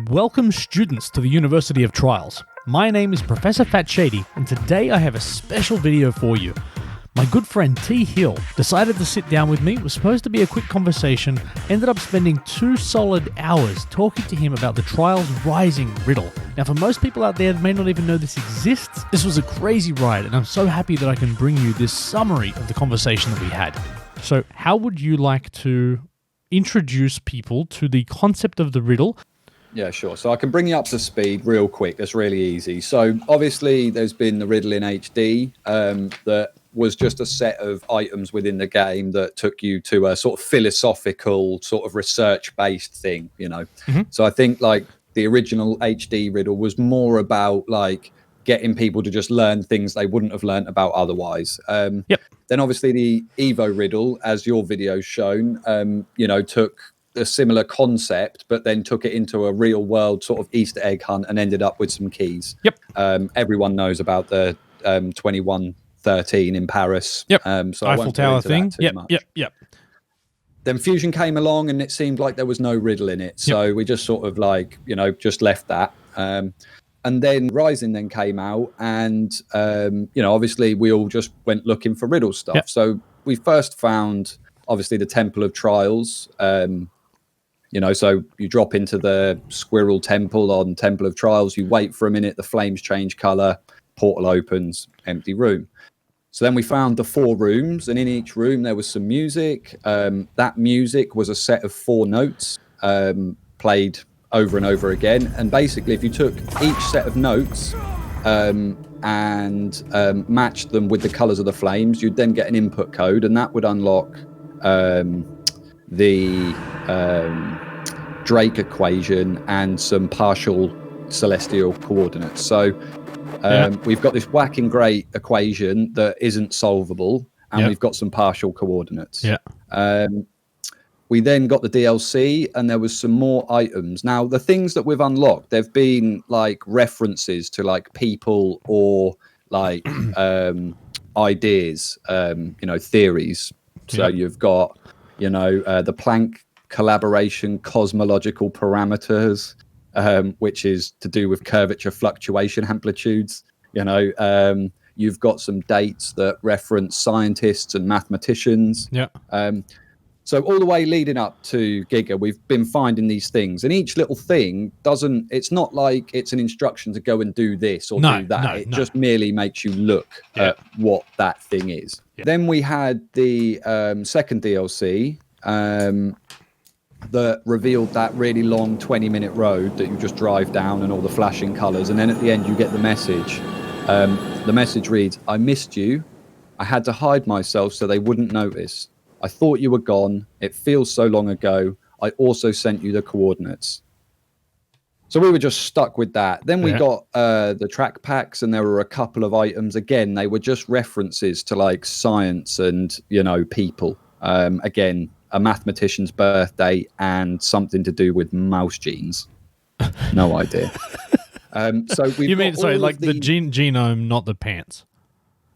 Welcome students to the University of Trials. My name is Professor Fat Shady, and today I have a special video for you. My good friend T Hill decided to sit down with me. It was supposed to be a quick conversation, ended up spending 2 solid hours talking to him about the Trials Rising Riddle. Now for most people out there that may not even know this exists, this was a crazy ride, and I'm so happy that I can bring you this summary of the conversation that we had. So how would you like to introduce people to the concept of the riddle? Yeah, sure. So I can bring you up to speed real quick. That's really easy. So obviously there's been the Riddle in HD that was just a set of items within the game that took you to a sort of philosophical, sort of research-based thing, you know. So I think like the original HD Riddle was more about like getting people to just learn things they wouldn't have learned about otherwise. Then obviously the Evo Riddle, as your video's shown, you know, took a similar concept, but then took it into a real world sort of Easter egg hunt and ended up with some keys. Everyone knows about the 2113 in Paris. So I Eiffel won't Tower go into thing. that too much. Then Fusion came along and it seemed like there was no riddle in it. So we just sort of like, you know, just left that. And then Rising then came out and, you know, obviously we all just went looking for riddle stuff. So we first found, obviously, the Temple of Trials. You know, so you drop into the Squirrel Temple on Temple of Trials, you wait for a minute, the flames change color, portal opens, empty room. So then we found the 4 rooms, and in each room there was some music. That music was a set of 4 notes played over and over again. And basically, if you took each set of notes and matched them with the colors of the flames, you'd then get an input code, and that would unlock the Drake equation and some partial celestial coordinates. So we've got this whacking great equation that isn't solvable, and we've got some partial coordinates. We then got the DLC, and there was some more items. Now, the things that we've unlocked, they've been like references to like people or like ideas, you know, theories. So you've got, you know, the Planck collaboration cosmological parameters, which is to do with curvature fluctuation amplitudes. You know, you've got some dates that reference scientists and mathematicians. So all the way leading up to Giga, we've been finding these things, and each little thing doesn't, it's not like it's an instruction to go and do this or do that. It just merely makes you look at what that thing is. Then we had the second DLC that revealed that really long 20-minute road that you just drive down and all the flashing colors. And then at the end, you get the message. The message reads, "I missed you. I had to hide myself so they wouldn't notice. I thought you were gone. It feels so long ago. I also sent you the coordinates." So we were just stuck with that. Then we got the track packs, and there were a couple of items. Again, they were just references to like science and, you know, people. Again, a mathematician's birthday and something to do with mouse genes. No idea. So we You mean, sorry, like the genome, not the pants?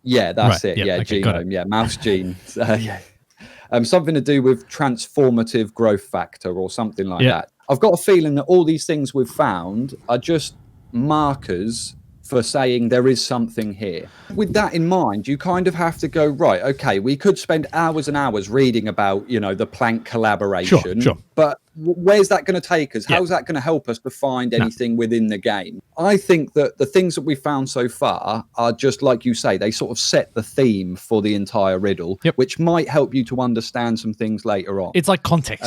Yeah, that's it. Yeah, okay, genome. Yeah, mouse genes. Something to do with transformative growth factor or something like that. I've got a feeling that all these things we've found are just markers for saying there is something here. With that in mind, you kind of have to go, right, okay, we could spend hours and hours reading about, you know, the Planck collaboration, but where's that going to take us? How's that going to help us to find anything within the game? I think that the things that we found so far are just, like you say, they sort of set the theme for the entire riddle, which might help you to understand some things later on. It's like context.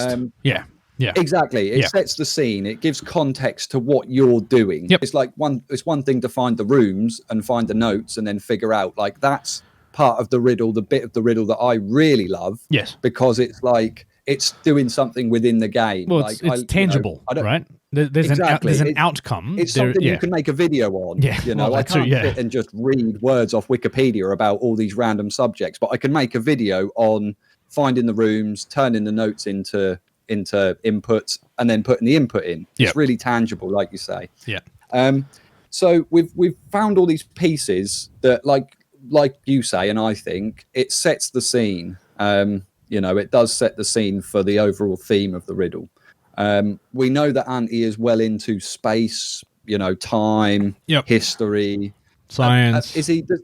Exactly. It sets the scene. It gives context to what you're doing. It's like it's one thing to find the rooms and find the notes and then figure out, like, that's part of the riddle, the bit of the riddle that I really love. Because it's like it's doing something within the game. Well, like it's tangible, you know, right? There's an outcome. It's something you can make a video on. You know, I can't sit and just read words off Wikipedia about all these random subjects, but I can make a video on finding the rooms, turning the notes into inputs, and then putting the input in. It's really tangible, like you say. So we've found all these pieces that, like you say, and I think it sets the scene. You know, it does set the scene for the overall theme of the riddle. We know that Antti is well into space, time, history, science.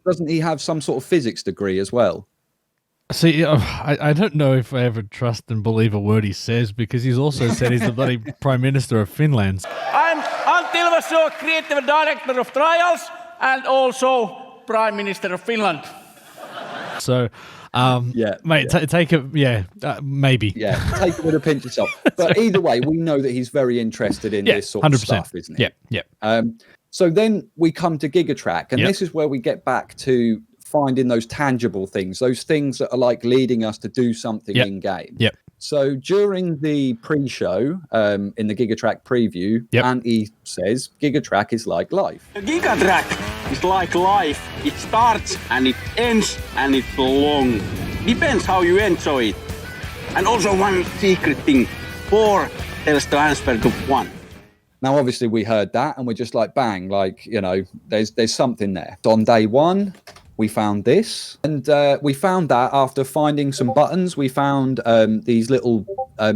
Doesn't he have some sort of physics degree as well? See, I don't know if I ever trust and believe a word he says, because he's also said he's the bloody Prime Minister of Finland. I'm Antti Ilvasjo, Creative Director of Trials and also Prime Minister of Finland. So, mate, take it, maybe. Yeah, take it with a pinch of salt. But either way, we know that he's very interested in this sort 100%. of stuff, isn't he? Yeah. So then we come to Giga, and this is where we get back to finding those tangible things, those things that are like leading us to do something in game. Yep. So during the pre-show, in the Giga preview, Antti says Giga is like life. Giga is like life. It starts and it ends and it's long. Depends how you enjoy it. And also one secret thing, 4 tells the answer to 1. Now, obviously, we heard that and we're just like, bang, there's something there. On day 1, we found this, and we found that after finding some buttons. We found these little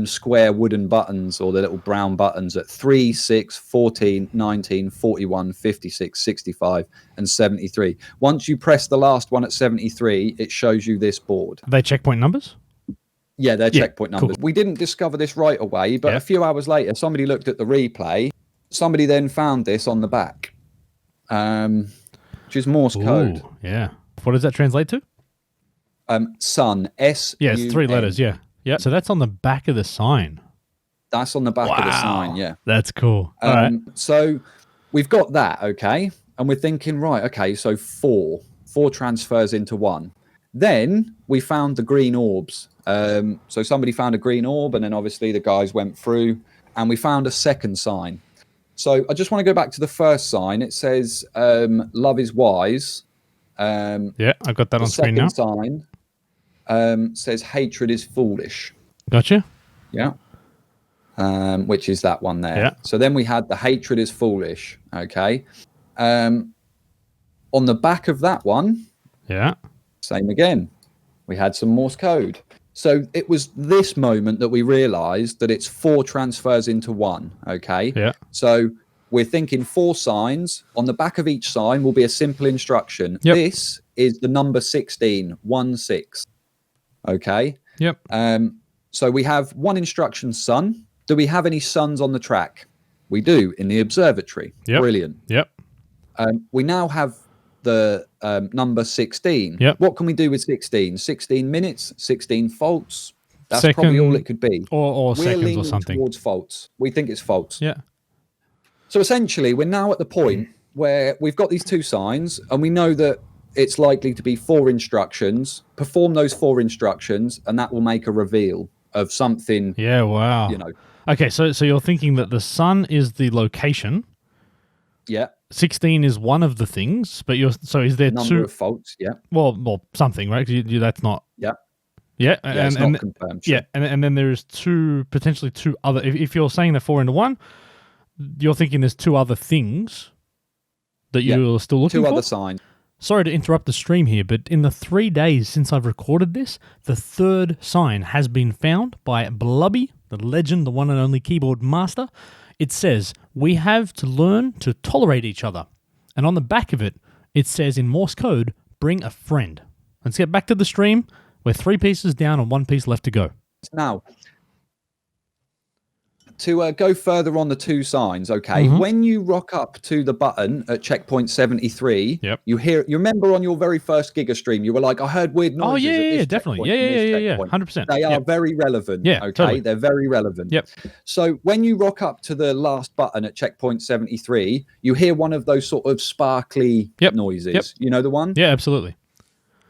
square wooden buttons, or the little brown buttons, at 3, 6, 14, 19, 41, 56, 65, and 73. Once you press the last one at 73, it shows you this board. Are they checkpoint numbers? Yeah, they're checkpoint numbers. Cool. We didn't discover this right away, but a few hours later, somebody looked at the replay. Somebody then found this on the back, which is Morse code. Yeah. What does that translate to? Sun. S. Yeah, it's 3 letters. Yeah. So that's on the back of the sign. That's on the back of the sign. Yeah. That's cool. All right. So we've got that. Okay. And we're thinking, right. Okay. So 4 transfers into 1. Then we found the green orbs. So somebody found a green orb, and then obviously the guys went through, and we found a second sign. So I just want to go back to the first sign. It says, love is wise. I've got that on screen now. The second sign says hatred is foolish. Gotcha. Yeah. Which is that one there. Yeah. So then we had the hatred is foolish. Okay. On the back of that one. Yeah. Same again. We had some Morse code. So it was this moment that we realized that it's 4 transfers into 1. Okay. Yeah. So we're thinking 4 signs. On the back of each sign will be a simple instruction. Yep. This is the number 16, 1, 6. Okay. Yep. So we have one instruction, sun. Do we have any suns on the track? We do, in the observatory. Yep. Brilliant. Yep. We now have the number 16. Yep. What can we do with 16? 16 minutes, 16 faults. That's probably all it could be. Or We're seconds leaning or something. towards faults. We think it's faults. Yeah. So essentially, we're now at the point where we've got these 2 signs, and we know that it's likely to be 4 instructions. Perform those 4 instructions, and that will make a reveal of something. Yeah, wow. Okay, so you're thinking that the sun is the location. Yeah. 16 is one of the things, but is there number 2 of faults? Yeah. Well, something, right? 'Cause that's not. Yeah. Yeah, it's not confirmed. Sure. Yeah, and then there's potentially 2 other. If you're saying they're 4 into 1, you're thinking there's 2 other things that you're still looking for? 2 other signs. Sorry to interrupt the stream here, but in the 3 days since I've recorded this, the 3rd sign has been found by Blubby, the legend, the one and only keyboard master. It says, we have to learn to tolerate each other. And on the back of it, it says in Morse code, bring a friend. Let's get back to the stream. We're 3 pieces down and 1 piece left to go. Now, to go further on the 2 signs, okay, when you rock up to the button at checkpoint 73, you remember on your very first Giga stream, you were like, I heard weird noises. Oh, yeah, definitely. Yeah, 100%. They are very relevant. Yeah, okay, totally. They're very relevant. Yep. So when you rock up to the last button at checkpoint 73, you hear one of those sort of sparkly noises. Yep. You know the one? Yeah, absolutely.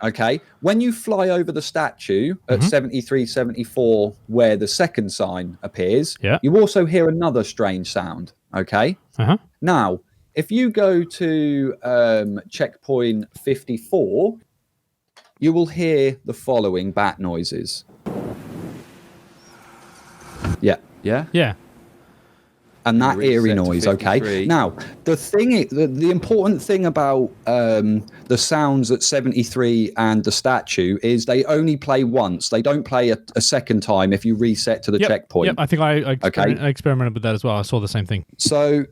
Okay. When you fly over the statue at 73, 74, where the second sign appears, you also hear another strange sound. Okay. Now, if you go to checkpoint 54, you will hear the following bat noises. Yeah. Yeah. and that Reset eerie to noise. 53. Okay. Now, the important thing about the sounds at 73 and the statue is they only play once. They don't play a second time if you reset to the checkpoint. Yep, I think I experimented with that as well. I saw the same thing. So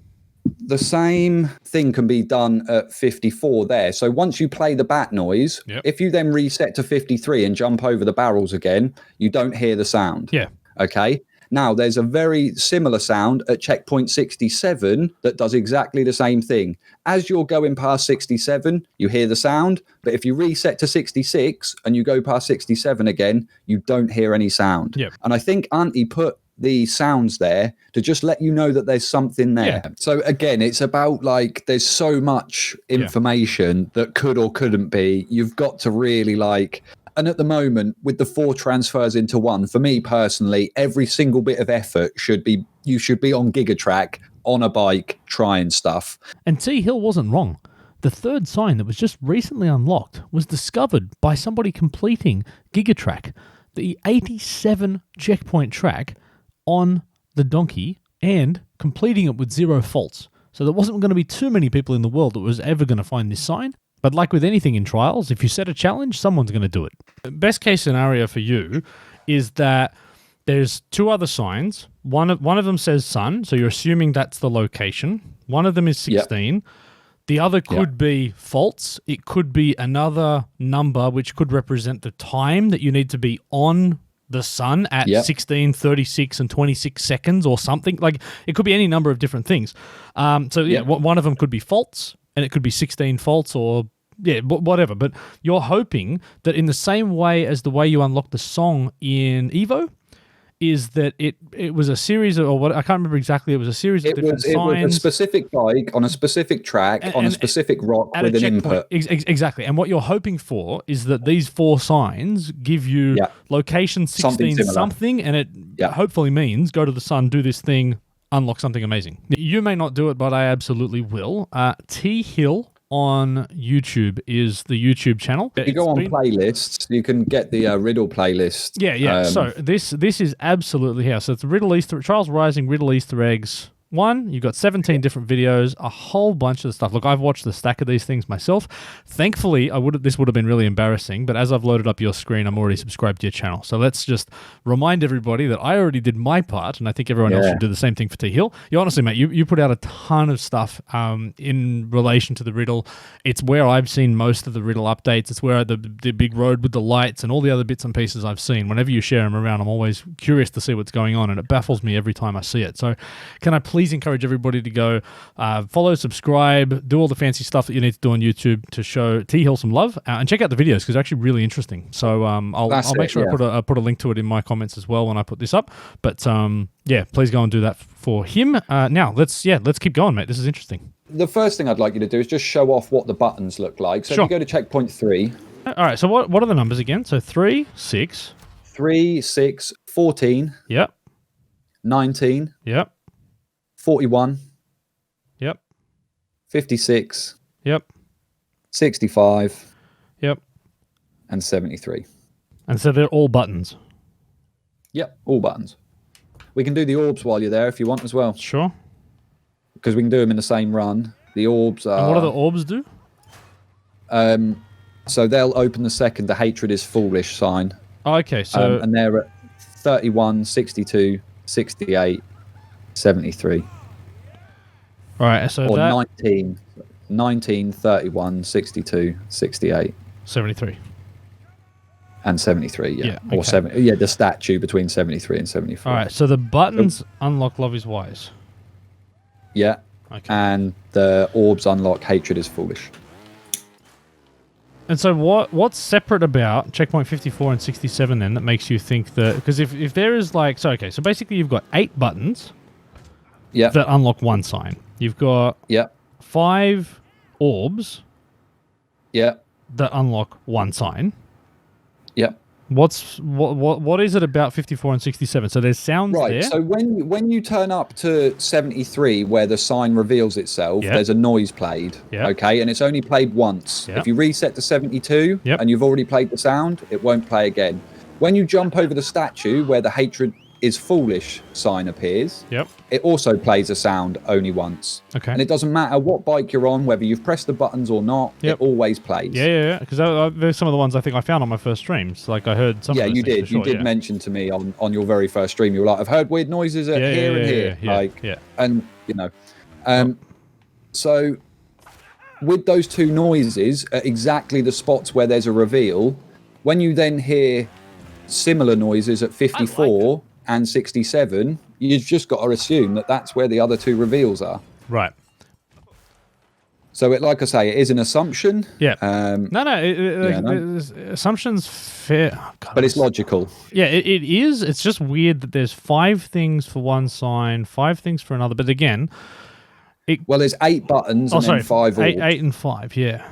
the same thing can be done at 54 there. So once you play the bat noise, if you then reset to 53 and jump over the barrels again, you don't hear the sound. Yeah. Okay. Now, there's a very similar sound at checkpoint 67 that does exactly the same thing. As you're going past 67, you hear the sound, but if you reset to 66 and you go past 67 again, you don't hear any sound. Yep. And I think Auntie put the sounds there to just let you know that there's something there. Yeah. So again, it's about like there's so much information that could or couldn't be. You've got to really like... And at the moment, with the 4 transfers into 1, for me personally, every single bit of effort you should be on Giga track, on a bike, trying stuff. And T Hill wasn't wrong. The third sign that was just recently unlocked was discovered by somebody completing Giga track, the 87 checkpoint track on the donkey, and completing it with 0 faults. So there wasn't going to be too many people in the world that was ever going to find this sign. But like with anything in Trials, if you set a challenge, someone's going to do it. Best case scenario for you is that there's 2 other signs. One of them says sun, so you're assuming that's the location. One of them is 16. Yep. The other could be faults. It could be another number which could represent the time that you need to be on the sun at 16, 36, and 26 seconds or something. Like, it could be any number of different things. One of them could be faults. And it could be 16 faults or, whatever. But you're hoping that in the same way as the way you unlock the song in Evo, is that it was a series of, or what I can't remember exactly, it was a series of different signs. It was a specific bike on a specific track on a specific rock with an input. Exactly. And what you're hoping for is that these 4 signs give you location 16 something, and it hopefully means go to the sun, do this thing, unlock something amazing. You may not do it, but I absolutely will. T Hill on YouTube is the YouTube channel. If you go on playlists, you can get the Riddle playlist. Yeah. So this is absolutely here. So it's Trials Rising Riddle Easter eggs. 1, you've got 17 different videos, a whole bunch of stuff. Look, I've watched the stack of these things myself. Thankfully, this would have been really embarrassing, but as I've loaded up your screen, I'm already subscribed to your channel. So let's just remind everybody that I already did my part, and I think everyone else should do the same thing for T Hill. You honestly, mate, you put out a ton of stuff in relation to the riddle. It's where I've seen most of the riddle updates. It's where the big road with the lights and all the other bits and pieces I've seen. Whenever you share them around, I'm always curious to see what's going on, and it baffles me every time I see it. So can I please encourage everybody to go follow, subscribe, do all the fancy stuff that you need to do on YouTube to show T Hill some love, and check out the videos because they're actually really interesting. So I'll make sure I put a link to it in my comments as well when I put this up. But please go and do that for him. Now let's keep going, mate. This is interesting. The first thing I'd like you to do is just show off what the buttons look like. So if you go to checkpoint 3. All right. So what are the numbers again? So 3, 6, 3, 6, 14. Yep. 19. Yep. 41. Yep. 56. Yep. 65. Yep. And 73. And so they're all buttons. Yep, all buttons. We can do the orbs while you're there if you want as well. Sure. Because we can do them in the same run. The orbs are... And what do the orbs do? So they'll open the second the hatred is foolish sign. Oh, okay, so... and they're at 31, 62, 68, 73. All right, so or 19, 31, 62, 68. 73. And 73, yeah. Or 70. Yeah, the statue between 73 and 74. All right, so the buttons unlock Love is Wise. Yeah. Okay. And the orbs unlock Hatred is Foolish. And so what's separate about checkpoint 54 and 67 then that makes you think that... Because if there is like... So basically you've got 8 buttons that unlock one sign. You've got 5 orbs that unlock one sign. Yep. What is it about 54 and 67? So there's sounds there. Right. So when you turn up to 73, where the sign reveals itself, there's a noise played. Okay, and it's only played once. If you reset to 72 and you've already played the sound, it won't play again. When you jump over the statue where the hatred is foolish sign appears, Yep. it also plays a sound only once. Okay. And it doesn't matter what bike you're on, whether you've pressed the buttons or not, Yep. it always plays. Yeah. Because there's some of the ones I think I found on my first streams. Like I heard some. Yeah, of those you things did. for sure, You did mention to me on your very first stream. You were like, I've heard weird noises at here and here. And you know, so with those two noises at exactly the spots where there's a reveal, when you then hear similar noises at 54 and 67, you've just got to assume that that's where the other two reveals are. Right. So, like I say, it is an assumption. Yeah. Assumptions fair. Oh, God, but it's logical. Yeah, it is. It's just weird that there's 5 things for one sign, 5 things for another. But again, well, there's 8 buttons and then 5 orbs. 8 and 5. Yeah.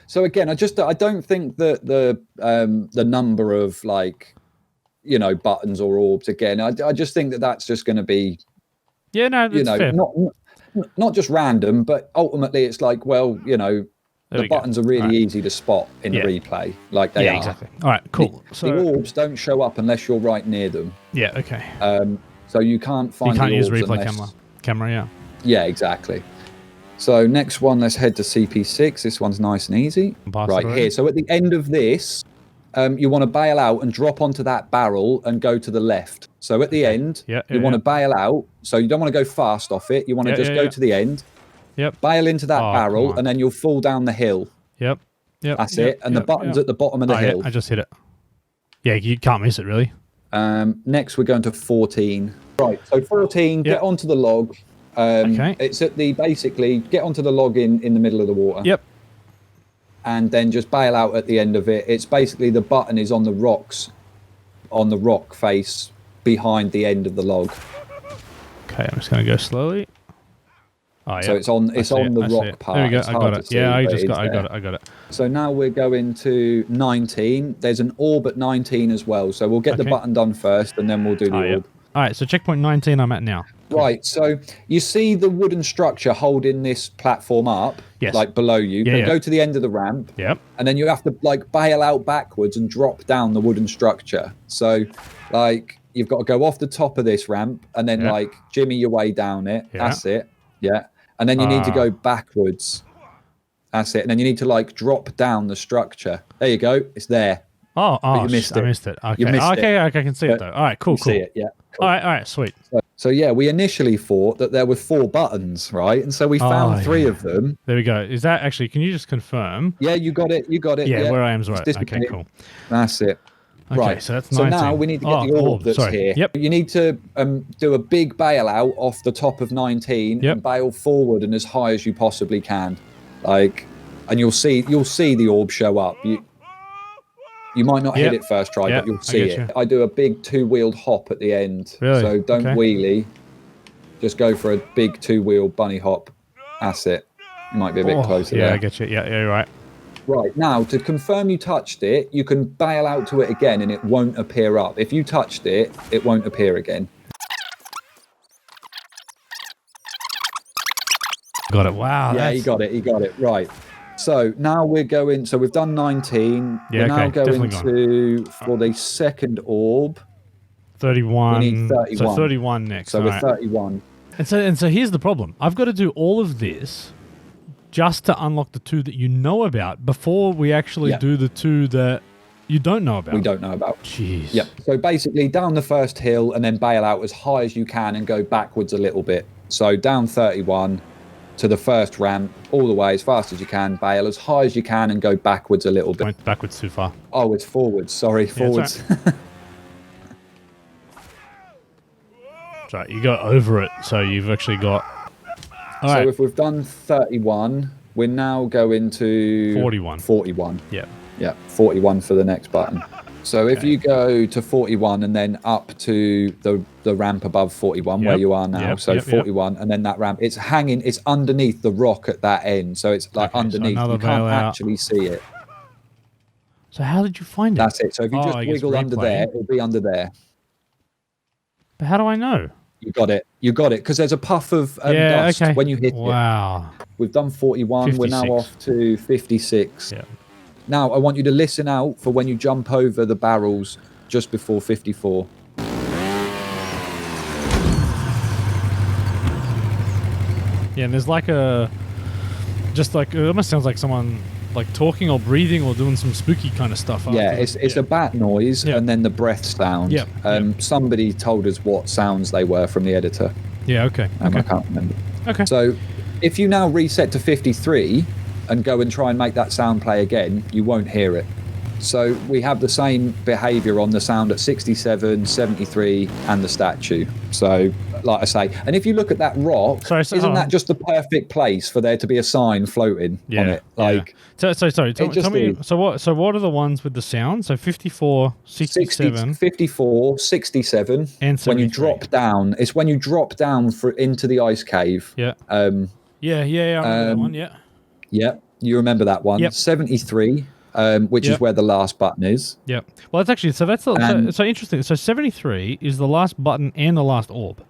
So again, I don't think that the number of like, you know, buttons or orbs again. I just think that that's just going to be. Yeah, no, that's fair. Not just random, but ultimately it's like, well, you know, the buttons are really easy to spot in the replay, like they are. Exactly. All right, cool. The orbs don't show up unless you're right near them. Yeah, okay. So you can't find. You can't the use orbs replay camera. Yeah. Yeah, exactly. So next one, let's head to CP6. This one's nice and easy. Right here. So at the end of this, you want to bail out and drop onto that barrel and go to the left. So at the end, you want to bail out. So you don't want to go fast off it. You want to just go to the end. Yep. Bail into that barrel, and then you'll fall down the hill. Yep. That's it. And the button's at the bottom of the hill. I just hit it. Yeah, you can't miss it, really. Next, we're going to 14. Right. So 14, get onto the log. It's at the basically get onto the log in the middle of the water. Yep. And then just bail out at the end of it. It's basically the button is on the rocks, on the rock face behind the end of the log. Okay, I'm just going to go slowly. Oh, yeah. So it's on the rock part. There we go. I got it. Yeah, I got it. So now we're going to 19. There's an orb at 19 as well. So we'll get the button done first, and then we'll do the orb. All right. So checkpoint 19, I'm at now. Right. So you see the wooden structure holding this platform up, like below you. Go to the end of the ramp. Yep. And then you have to like bail out backwards and drop down the wooden structure. So like you've got to go off the top of this ramp and then like jimmy your way down it. That's it. Yeah. And then you need to go backwards. That's it. And then you need to like drop down the structure. There you go. It's there. Oh, you missed it. I missed it. Okay. You missed it. I can see it though. All right, cool. See it, yeah. Cool. All right, sweet. So yeah, we initially thought that there were 4 buttons, right? And so we found 3 of them. There we go. Is that actually? Can you just confirm? Yeah, you got it. Yeah, where I am is right. Okay, cool. That's it. Okay, right. So that's 19. So now we need to get the orb that's here. Yep. You need to do a big bail out off the top of 19 and bail forward and as high as you possibly can, like, and you'll see the orb show up. You might not hit it first try, but you'll see it. I do a big 2-wheeled hop at the end. Really? So don't wheelie. Just go for a big 2-wheel bunny hop. That's it. You might be a bit closer there. Yeah, I get you. Yeah, you're right. Right, now, to confirm you touched it, you can bail out to it again and it won't appear up. If you touched it, it won't appear again. Got it. Wow. Yeah, you got it. Right. So now we're going, so we've done 19. We're now going for the second orb. 31. We need 31. So 31 next. So we're 31. And so here's the problem. I've got to do all of this just to unlock the 2 that you know about before we actually do the 2 that you don't know about. We don't know about. Jeez. Yep. So basically down the first hill and then bail out as high as you can and go backwards a little bit. So down 31 to the first ramp, all the way as fast as you can, bail as high as you can and go backwards a little bit. Went backwards too far. Oh, it's forwards. Sorry, forwards. Right. Right, you got over it, so you've actually got... So if we've done 31, we're now going to... 41. 41. Yeah. Yeah, 41 for the next button. So if you go to 41 and then up to the ramp above 41 where you are now, 41 and then that ramp, it's hanging, it's underneath the rock at that end. So it's like underneath, you can't actually see it. So how did you find it? That's it. So if you just wiggle under there, it'll be under there. But how do I know? You got it, because there's a puff of dust when you hit it. Wow. We've done 41, 56. We're now off to 56. Yeah. Now, I want you to listen out for when you jump over the barrels just before 54. Yeah, and there's like it almost sounds like someone like talking or breathing or doing some spooky kind of stuff. Yeah, it's a bat noise and then the breath sound. Yeah. Somebody told us what sounds they were from the editor. Yeah, okay. I can't remember. Okay. So if you now reset to 53 and go and try and make that sound play again, you won't hear it. So we have the same behavior on the sound at 67, 73 and the statue. So like I say, and if you look at that rock, isn't that just the perfect place for there to be a sign floating on it? Like, sorry, tell me, so what are the ones with the sound? So 54, 67, 54, 67, and 73. When you drop down, it's when you drop down into the ice cave. Yeah. I remember that one, yeah. Yeah, you remember that one. Yep. 73. Which is where the last button is. Yeah. Well, it's actually so interesting. So 73 is the last button and the last orb.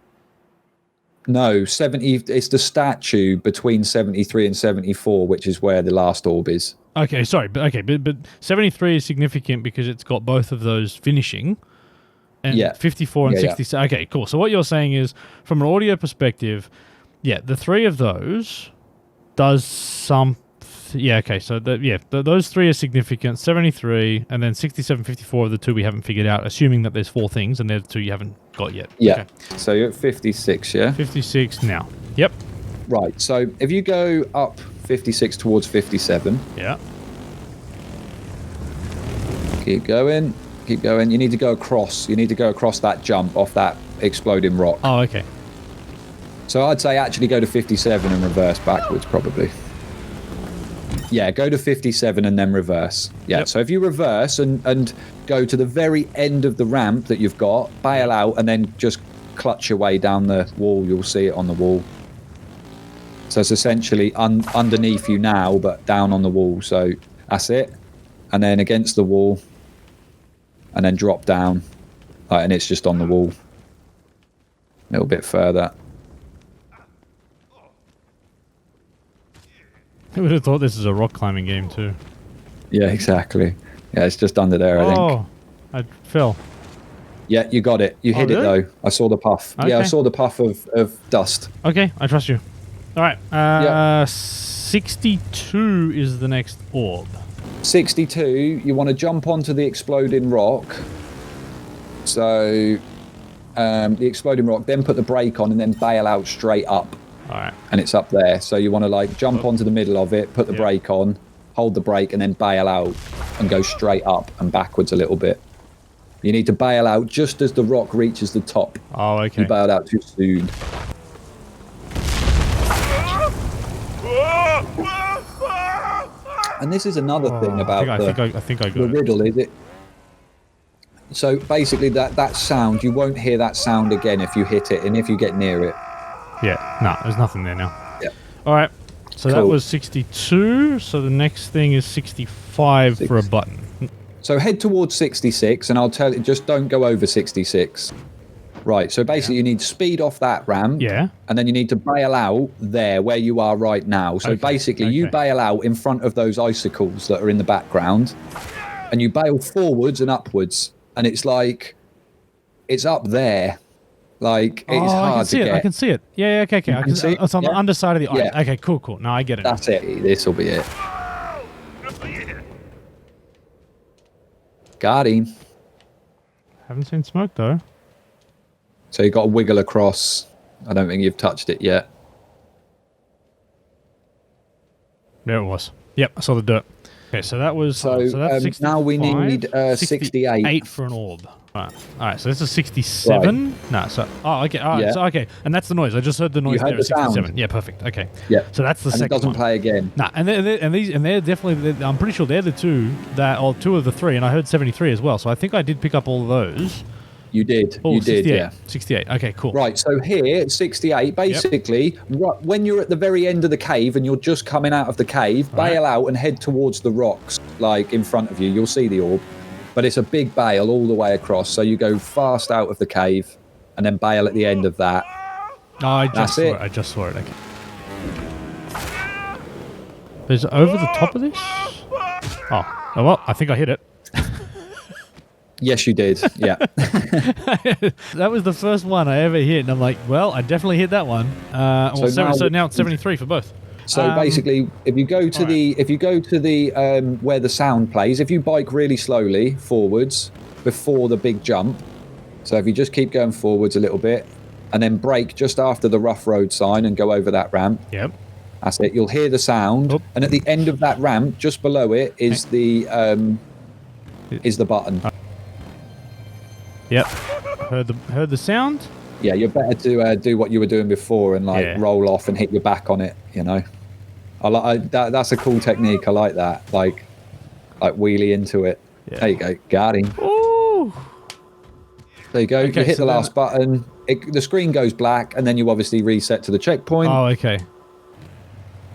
No, 70. It's the statue between 73 and 74, which is where the last orb is. Okay, sorry, but 73 is significant because it's got both of those finishing, and 54 and 67. Yeah. Okay, cool. So what you're saying is, from an audio perspective, the three of those does some. Yeah, okay, so those three are significant, 73, and then 67, 54 are the two we haven't figured out, assuming that there's four things, and they're the two you haven't got yet. Yeah, okay. So you're at 56, yeah? 56 now. Yep. Right, so if you go up 56 towards 57... Yeah. Keep going. You need to go across. You need to go across that jump off that exploding rock. Oh, okay. So I'd say actually go to 57 and reverse backwards, probably. Yeah, go to 57 and then reverse. Yeah, yep. So if you reverse and go to the very end of the ramp that you've got, bail out, and then just clutch your way down the wall, you'll see it on the wall. So it's essentially underneath you now, but down on the wall. So that's it. And then against the wall, and then drop down. And it's just on the wall. A little bit further. I would have thought this is a rock climbing game too. Yeah, exactly. Yeah, it's just under there, I think. Oh, I fell. Yeah, you got it. You hit it though. I saw the puff. Okay. Yeah, I saw the puff of dust. Okay, I trust you. All right. 62 is the next orb. 62, you want to jump onto the exploding rock. So, the exploding rock, then put the brake on and then bail out straight up. All right. And it's up there. So you want to like jump onto the middle of it, put the brake on, hold the brake, and then bail out and go straight up and backwards a little bit. You need to bail out just as the rock reaches the top. Oh, okay. You bailed out too soon. And this is another thing about I think I got the riddle, is it? So basically that sound, you won't hear that sound again if you hit it and if you get near it. Yeah, no, there's nothing there now. Yeah. All right, so that was 62. So the next thing is 65 for a button. So head towards 66, and I'll tell you, just don't go over 66. Right, so basically you need to speed off that ramp. Yeah. And then you need to bail out there where you are right now. So basically you bail out in front of those icicles that are in the background, and you bail forwards and upwards, and it's like, it's up there. Like, it's hard to get. I can see it. Yeah, okay. I can see it. It's on the underside of the ice. Yeah. Okay, cool. No, I get it. That's it. This will be it. Got him. Haven't seen smoke, though. So you've got to wiggle across. I don't think you've touched it yet. There it was. Yep, I saw the dirt. Okay, so that was... So that's now we need 68. 8 for an orb. All right, so this is 67. Right. No, so... Oh, okay. All right, so, okay. And that's the noise. I just heard the noise there at 67. Sound. Yeah, perfect. Okay. Yeah. So that's the second one. It doesn't play again. No, and they're definitely... I'm pretty sure they're the two or two of the three, and I heard 73 as well. So I think I did pick up all of those. You did. Oh, you 68. did, yeah. 68. Okay, cool. Right, so here, 68, basically, when you're at the very end of the cave and you're just coming out of the cave, bail out and head towards the rocks, like in front of you. You'll see the orb. But it's a big bail all the way across. So you go fast out of the cave and then bail at the end of that. Oh, I just saw it. Okay. Is it over the top of this? Oh, well, I think I hit it. Yes, you did. Yeah. That was the first one I ever hit, and I'm like, well, I definitely hit that one. So now it's 73 for both. So basically, if you go to the where the sound plays, if you bike really slowly forwards before the big jump, so if you just keep going forwards a little bit, and then brake just after the rough road sign and go over that ramp. Yep. That's it. You'll hear the sound, and at the end of that ramp, just below it, is the button. Yep. Heard the sound. Yeah, you're better to do what you were doing before and roll off and hit your back on it. You know, that's a cool technique. I like that. Like wheelie into it. Yeah. There you go. Got him. Ooh. There you go. Okay, you hit the last button. The screen goes black, and then you obviously reset to the checkpoint. Oh, okay.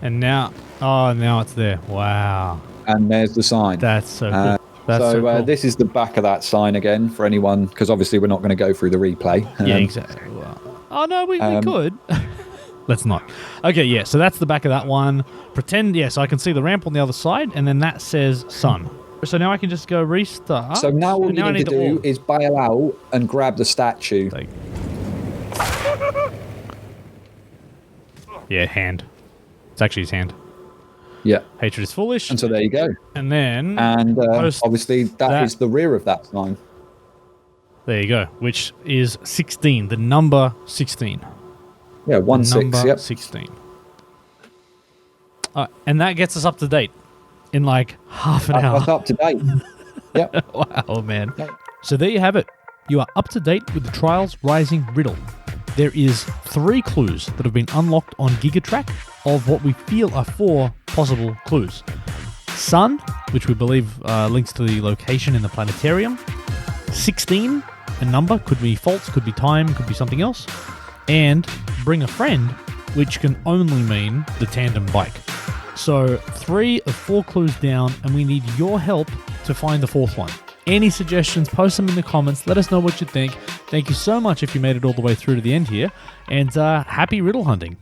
And now it's there. Wow. And there's the sign. That's so cool. So cool. This is the back of that sign again for anyone, because obviously we're not going to go through the replay. Yeah, exactly. Oh, no, we could. Let's not. Okay, yeah, so that's the back of that one. Pretend, so I can see the ramp on the other side, and then that says sun. So now I can just go restart. So now all you need to do is bail out and grab the statue. Yeah, hand. It's actually his hand. Yeah. Hatred is foolish. And so there you go. And then... And obviously that is the rear of that sign. There you go. Which is 16. The number 16. Yeah, 16. Number 16. And that gets us up to date in like half an hour. That's up to date. Yep. Wow, man. So there you have it. You are up to date with the Trials Rising Riddle. There is 3 clues that have been unlocked on Giga Track of what we feel are 4 possible clues. Sun, which we believe links to the location in the planetarium. 16, a number, could be false, could be time, could be something else. And bring a friend, which can only mean the tandem bike. So 3 of 4 clues down, and we need your help to find the 4th one. Any suggestions, post them in the comments. Let us know what you think. Thank you so much if you made it all the way through to the end here. And happy riddle hunting.